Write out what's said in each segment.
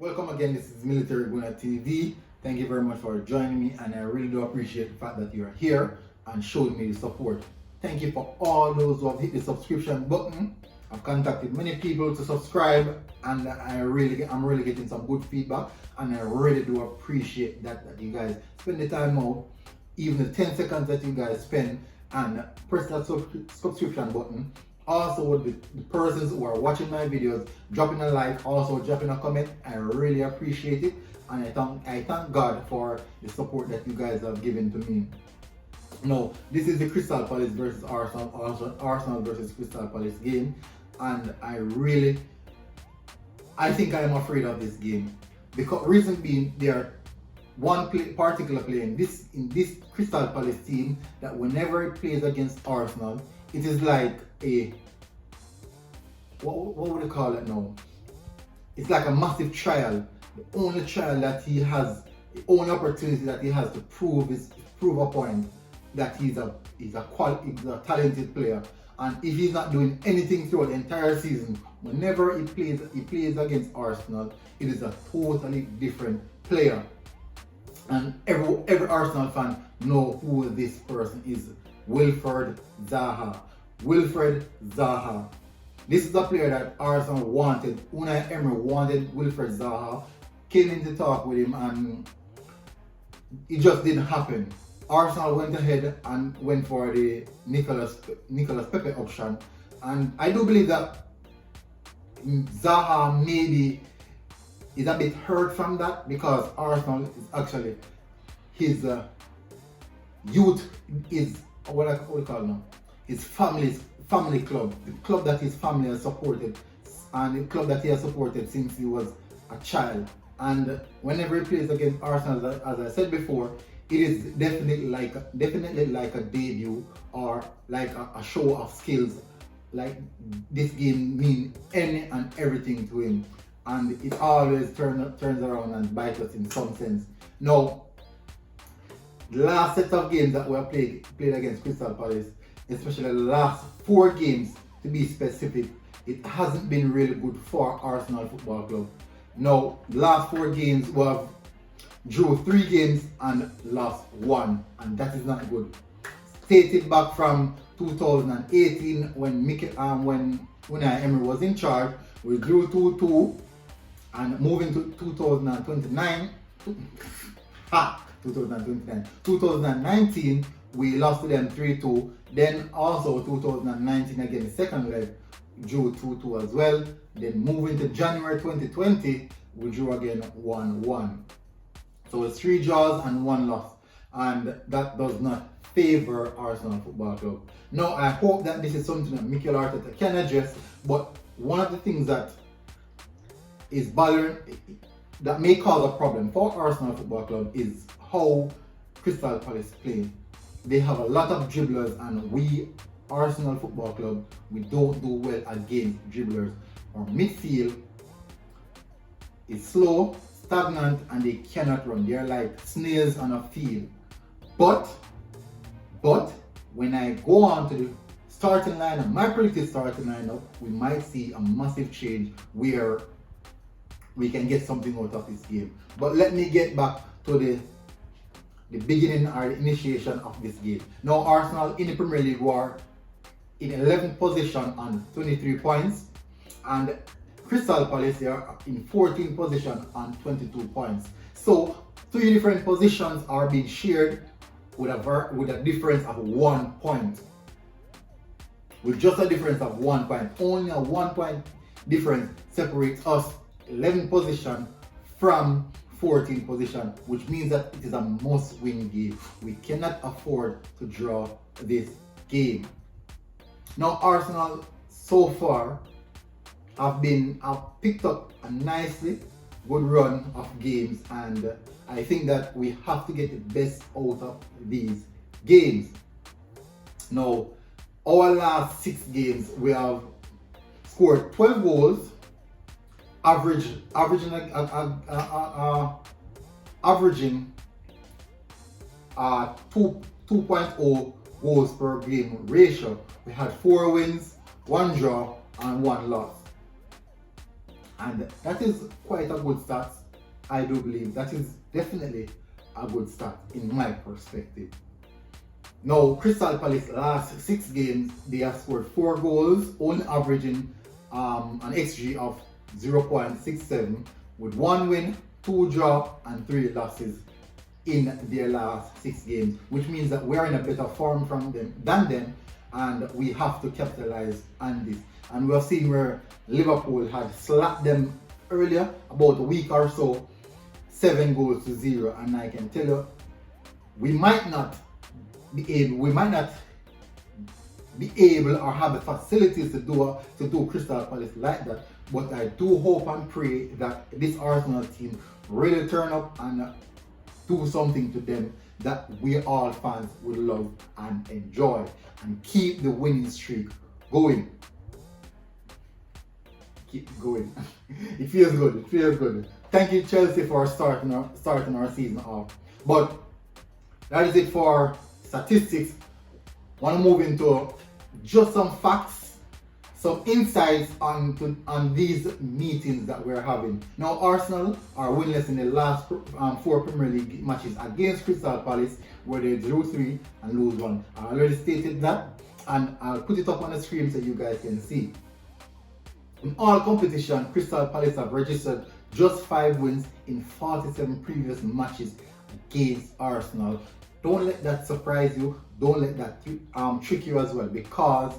Welcome again, this is Military Guna TV. Thank you very much for joining me, and I really do appreciate the fact that you're here and showing me the support. Thank you for all those who have hit the subscription button. I've contacted many people to subscribe, and I'm really getting some good feedback, and I really do appreciate that you guys spend the time out, even the 10 seconds that you guys spend, and press that subscription button. Also, with the persons who are watching my videos, dropping a like, also dropping a comment, I really appreciate it, and I thank God for the support that you guys have given to me. Now, this is the Crystal Palace versus Arsenal versus Crystal Palace game, and I think I am afraid of this game, because reason being, there are one particular player in this Crystal Palace team that whenever it plays against Arsenal, it is like a, what would you call it now? It's like a massive trial. The only trial that he has, the only opportunity that he has to prove a point that he's a talented player. And if he's not doing anything throughout the entire season, whenever he plays against Arsenal, it is a totally different player. And every Arsenal fan know who this person is. Wilfred Zaha. This is a player that Arsenal wanted. Unai Emery wanted Wilfred Zaha, came in to talk with him, and it just didn't happen. Arsenal went ahead and went for the Nicolas Pepe option, and I do believe that Zaha maybe is a bit hurt from that, because Arsenal is actually his youth is what I call now, his family club, the club that his family has supported, and the club that he has supported since he was a child. And whenever he plays against Arsenal, as I said before, it is definitely like a debut, or like a show of skills. Like, this game means any and everything to him, and it always turns around and bites us in some sense. Now, the last set of games that we have played against Crystal Palace, especially the last 4 games to be specific, it hasn't been really good for Arsenal Football Club. Now, the last 4 games we have drew 3 games and lost 1, and that is not good. Stated back from 2018 when Unai Emery was in charge, we drew 2-2, and moving to 2019, we lost to them 3-2. Then also 2019 again, the second leg, drew 2-2 as well. Then moving to January 2020, we drew again 1-1. So it's 3 draws and 1 loss, and that does not favor Arsenal Football Club. Now, I hope that this is something that Mikel Arteta can address, but one of the things that is bothering, that may cause a problem for Arsenal Football Club, is how Crystal Palace play. They have a lot of dribblers, and we, Arsenal Football Club, we don't do well against dribblers. Our midfield is slow, stagnant, and they cannot run. They're like snails on a field. But when I go on to the starting lineup, my predicted starting lineup, we might see a massive change where we can get something out of this game. But let me get back to the beginning or the initiation of this game. Now, Arsenal in the Premier League were in 11th position on 23 points, and Crystal Palace are in 14th position on 22 points. So 3 different positions are being shared with a difference of 1 point. With just a difference of 1 point. Only a 1 point difference separates us 11th position from 14th position, which means that it is a must-win game. We cannot afford to draw this game. Now, Arsenal so far have picked up a nicely good run of games, and I think that we have to get the best out of these games. Now, our last 6 games, we have scored 12 goals, averaging 2.0 goals per game ratio. We had 4 wins, 1 draw, and 1 loss. And that is quite a good start. I do believe that is definitely a good start in my perspective. Now, Crystal Palace last 6 games, they have scored 4 goals, only averaging an XG of 0.67, with 1 win, 2 draw, and 3 losses in their last 6 games, which means that we're in a better form than them, and we have to capitalize on this. And we have seen where Liverpool had slapped them earlier, about a week or so, 7 goals to 0, and I can tell you, we might not be able or have the facilities to do Crystal Palace like that, but I do hope and pray that this Arsenal team really turn up and do something to them that we all fans would love and enjoy, and keep the winning streak going. Keep going. It feels good. It feels good. Thank you, Chelsea, for starting our season off. But that is it for statistics. Want to move into just some facts, some insights on these meetings that we're having. Now, Arsenal are winless in the last 4 Premier League matches against Crystal Palace, where they drew 3 and lose 1. I already stated that, and I'll put it up on the screen so you guys can see. In all competition, Crystal Palace have registered just 5 wins in 47 previous matches against Arsenal. Don't let that surprise you. Don't let that trick you as well, because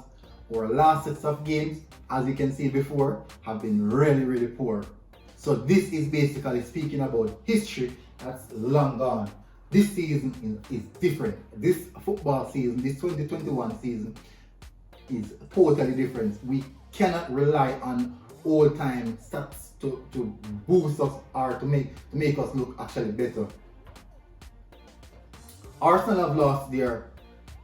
our last sets of games, as you can see before, have been really, really poor. So this is basically speaking about history that's long gone. This season is different. This football season, this 2021 season, is totally different. We cannot rely on old-time stats to boost us or to make us look actually better. Arsenal have lost their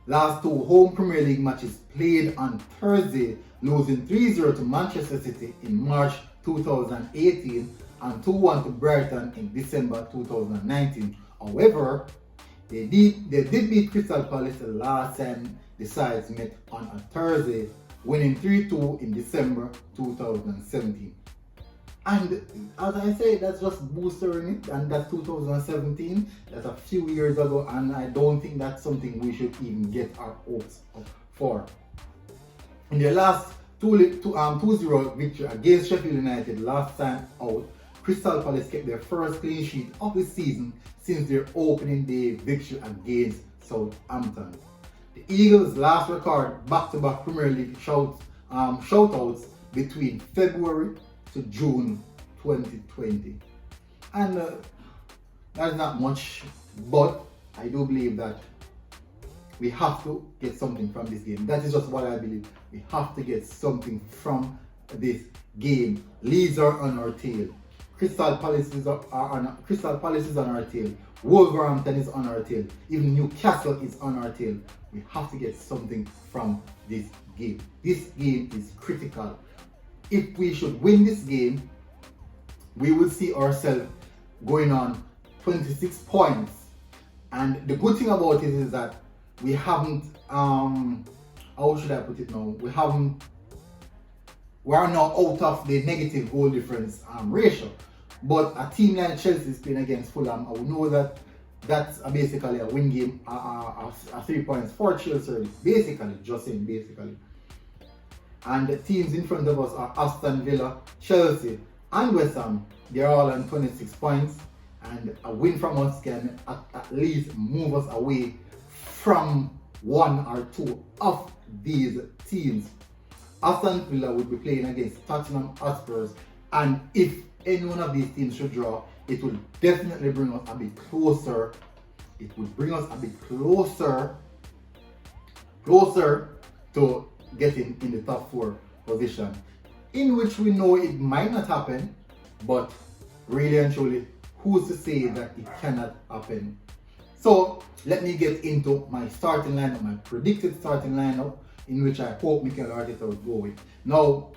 last 2 home Premier League matches played on Thursday, losing 3-0 to Manchester City in March 2018 and 2-1 to Brighton in December 2019. However, they did beat Crystal Palace the last time the sides met on a Thursday, winning 3-2 in December 2017. And as I say, that's just boostering it, and that's 2017. That's a few years ago, and I don't think that's something we should even get our hopes up for. In their last 2-0 victory against Sheffield United last time out, Crystal Palace kept their first clean sheet of the season since their opening day victory against Southampton. The Eagles last record back-to-back Premier League shoutouts between February to June 2020. And that's not much, but I do believe that we have to get something from this game. That is just what I believe. We have to get something from this game. Leeds are on our tail. Crystal Palace is on our tail. Wolverhampton is on our tail. Even Newcastle is on our tail. We have to get something from this game. This game is critical. If we should win this game, we will see ourselves going on 26 points. And the good thing about it is that we haven't, how should I put it now? We are now out of the negative goal difference ratio. But a team like Chelsea is playing against Fulham. I would know that that's basically a win game, 3 points for Chelsea. Basically, just saying basically. And the teams in front of us are Aston Villa, Chelsea, and West Ham. They're all on 26 points, and a win from us can at least move us away from 1 or 2 of these teams. Aston Villa would be playing against Tottenham Hotspurs, and if any one of these teams should draw, it will definitely bring us a bit closer. It would bring us a bit closer to getting in the top 4 position, in which we know it might not happen, but really and truly, who's to say that it cannot happen? So let me get into my starting lineup, my predicted starting lineup, in which I hope Mikel Arteta would go with. Now,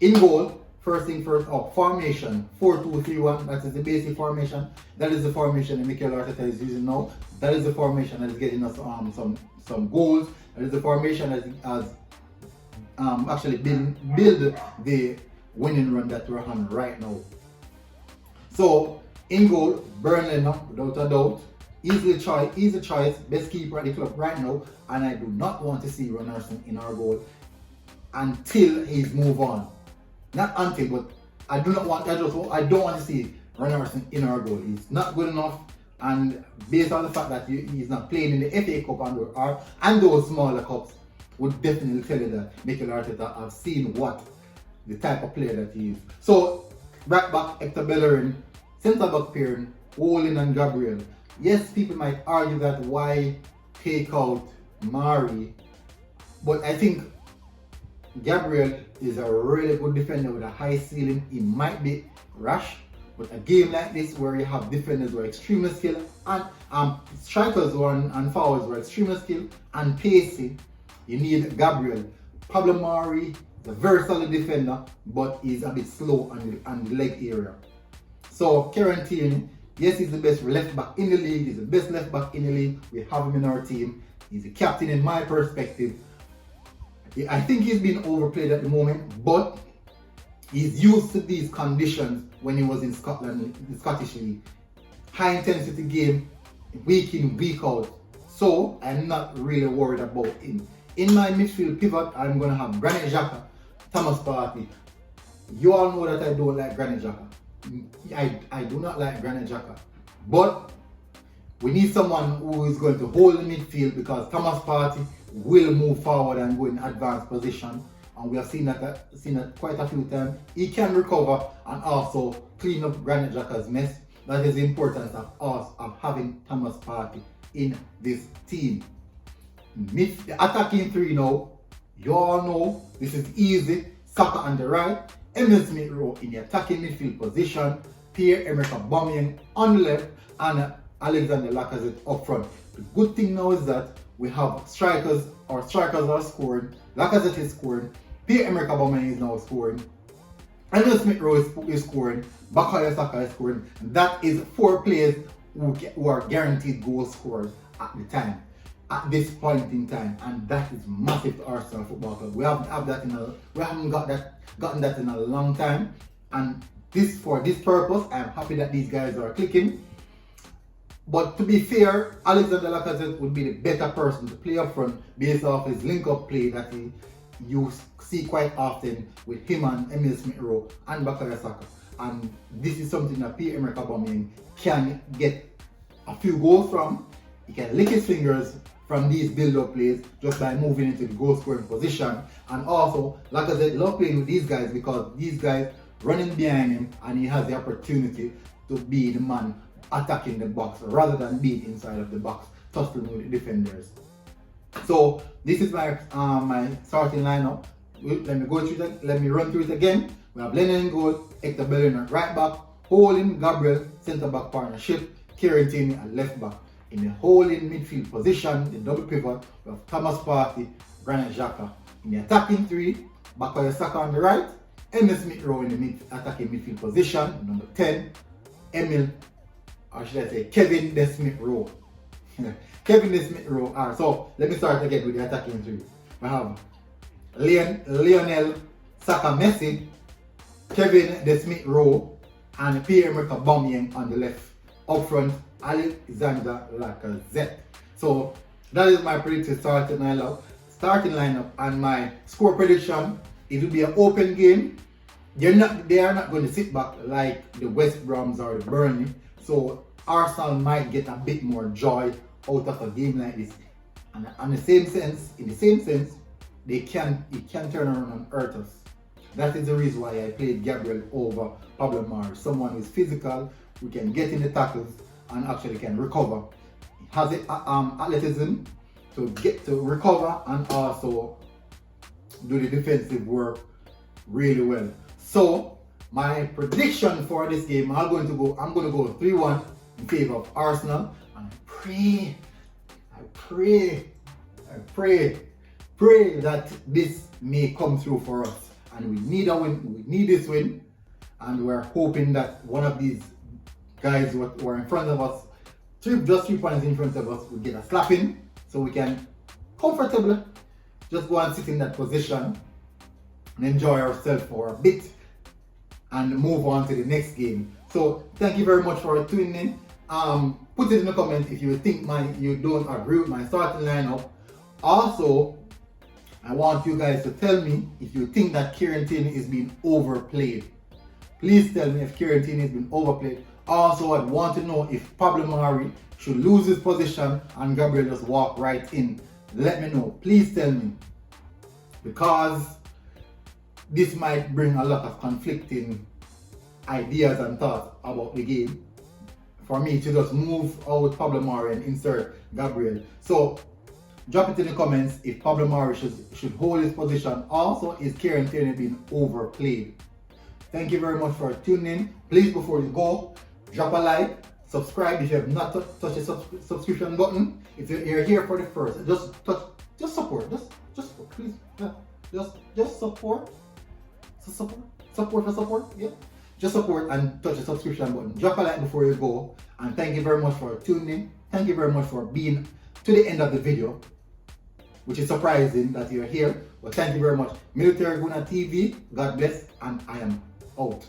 in goal, first thing first up, formation 4-2-3-1. That is the basic formation. That is the formation that Mikel Arteta is using now. That is the formation that is getting us some goals. That is the formation that has actually build the winning run that we're on right now. So in goal, Burnley now, without a doubt. Easy choice, best keeper at the club right now, and I do not want to see Ronaldo in our goal until he's move on. Not until, but I don't want to see Ronaldo in our goal. He's not good enough, and based on the fact that he's not playing in the FA Cup and those smaller cups, would definitely tell you that Mikel Arteta have seen what the type of player that he is. So right back, Hector Bellerin, centre back pairing, Olin and Gabriel. Yes, people might argue that why take out Mari, but I think Gabriel is a really good defender with a high ceiling. He might be rash, but a game like this where you have defenders who are extremely skilled and strikers and forwards who are extremely skilled and pacey, you need Gabriel. Pablo Mari is a very solid defender, but he's a bit slow on the leg area. So Kieran Tierney, yes, he's the best left back in the league. He's the best left back in the league. We have him in our team. He's the captain in my perspective. I think he's been overplayed at the moment, but he's used to these conditions when he was in Scotland, the Scottish League. High intensity game, week in, week out. So I'm not really worried about him. In my midfield pivot, I'm going to have Granit Xhaka, Thomas Partey. You all know that I don't like Granit Xhaka. I do not like Granit Xhaka. But we need someone who is going to hold the midfield because Thomas Partey will move forward and go in advanced position. And we have seen that quite a few times. He can recover and also clean up Granit Xhaka's mess. That is the importance of having Thomas Partey in this team. The attacking three now, you all know this is easy. Saka on the right, Emil Smith Rowe in the attacking midfield position, Pierre-Emerick Aubameyang on the left, and Alexander Lacazette up front. The good thing now is that we have strikers are scoring, Lacazette is scoring, Pierre-Emerick Aubameyang is now scoring, Emil Smith Rowe is scoring, Bukayo Saka is scoring, and that is 4 players who are guaranteed goal scorers at this point in time, and that is massive to Arsenal Football Club. We haven't gotten that in a long time, and for this purpose, I'm happy that these guys are clicking. But to be fair, Alexander Lacazette would be the better person to play up front based off his link-up play that you see quite often with him and Emil Smith Rowe and Bukayo Saka. And this is something that Pierre-Emerick Aubameyang can get a few goals from. He can lick his fingers from these build-up plays just by moving into the goal-scoring position. And also, Lacazette loves playing with these guys because these guys running behind him and he has the opportunity to be the man attacking the box rather than being inside of the box, tussling with the defenders. So this is my starting lineup. Let me run through it again. We have Lennon in goal, Hector Bellerin at right back, Holding Gabriel centre back partnership, Kieran Tierney at left back. In the holding midfield position, the double pivot, we have Thomas Partey, Granit Xhaka. In the attacking three, Bukayo Saka on the right, Emil Smith Rowe in the attacking midfield position, number 10, Kevin De Smith Rowe. Kevin De Smith Rowe. Alright, so let me start again with the attacking three. We have Lionel Saka Messi, Kevin De Smith Rowe, and Pierre-Emerick Aubameyang on the left. Up front, Alexander Lacazette. So that is my predicted starting lineup, and my score prediction. It will be an open game. They are not going to sit back like the West Broms or the Burnley. So Arsenal might get a bit more joy out of a game like this. And in the same sense, it can turn around and hurt us. That is the reason why I played Gabriel over Pablo Mari. Someone who is physical, who can get in the tackles and actually can recover. He has the athleticism to recover and also do the defensive work really well. So my prediction for this game, I'm going to go 3-1 in favor of Arsenal, and I pray that this may come through for us. And we need a win. We need this win, and we're hoping that one of these guys who are in front of us, just 3 points in front of us, will get a slapping, so we can comfortably just go and sit in that position and enjoy ourselves for a bit and move on to the next game. So thank you very much for tuning in. Put it in the comments if you think you don't agree with my starting lineup. Also, I want you guys to tell me if you think that Kieran Tierney is being overplayed. Please tell me if Kieran Tierney has been overplayed. Also, I want to know if Pablo Mari should lose his position and Gabriel just walk right in. Let me know. Please tell me. Because this might bring a lot of conflicting ideas and thoughts about the game. For me to just move out Pablo Mari and insert Gabriel. So drop it in the comments if Pablo Mari should hold his position. Also, is Kieran Tierney being overplayed? Thank you very much for tuning in. Please, before you go, drop a like, subscribe if you have not touched the subscription button. If you're here for the first, just support, just please, just support, yeah. Just support and touch the subscription button. Drop a like before you go. And thank you very much for tuning in. Thank you very much for being to the end of the video, which is surprising that you're here. But thank you very much. Military Guna TV, God bless, and I am out.